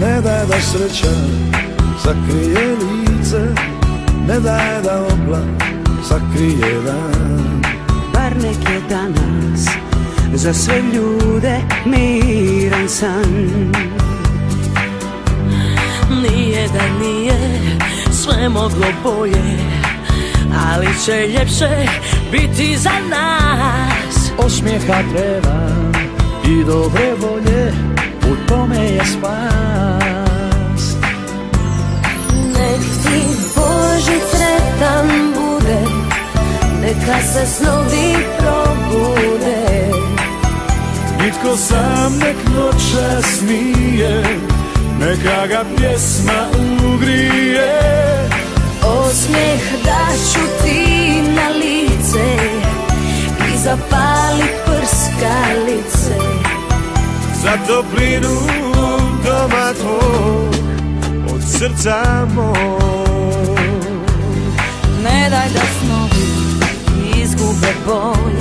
ne daj da sreća sakrije lice, ne daj da oblak sakrije dan. Bar nek je danas za sve ljude miran san. Nije da nije sve moglo bolje, ali će ljepše biti za nas. Osmijeha treba i dobre volje, u tome je spas. Nek ti Božić sretan bude, neka se snovi probude. Nitko sam nek noćas nije, neka ga pjesma ugrije. Osmijeh daću ti na lice i zapali prskalice. Za toplinu doma tvog, od srca mog. Ne daj da snovi izgube boj,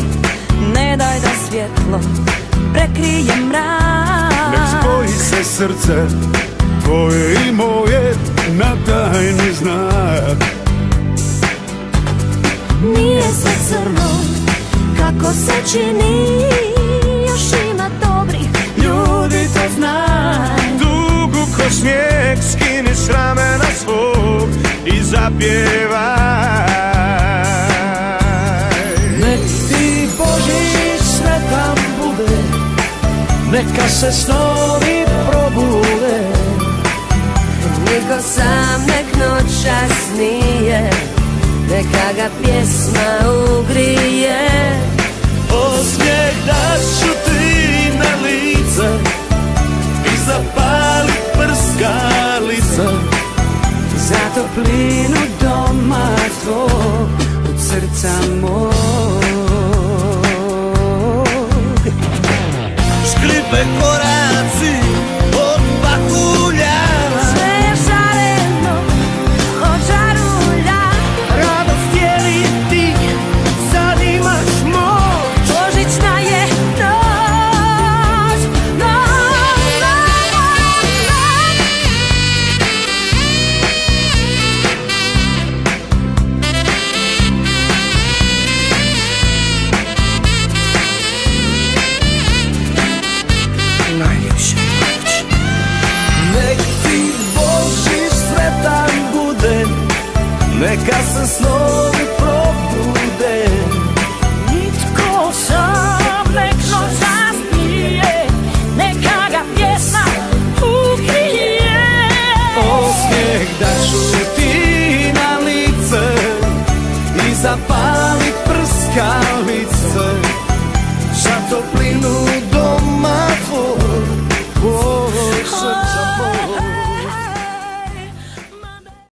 ne daj da svjetlo prekrije mrak. Nek spoji se srce tvoje i moje na tajni znak. Nije sve crno kako se čini, još ima dobrih ljudi, to znaj. Tugu ko snijeg skini s ramena svog i zapjevaj. Nek ti Božić sretan bude, neka se snovi probude. Niko sam nek noćas nije, neka ga pjesma ugrije. Osmijeh daću ti na lice i zapali prskalice. Za toplinu doma tvog, od srca mog. Škripe koraci od pahulja, Sve je šareno od žarulja, Radost je li ti, sad imaš moć. božićna je noć, Najljepša noć. nek ti Božić sretan bude, neka se snovi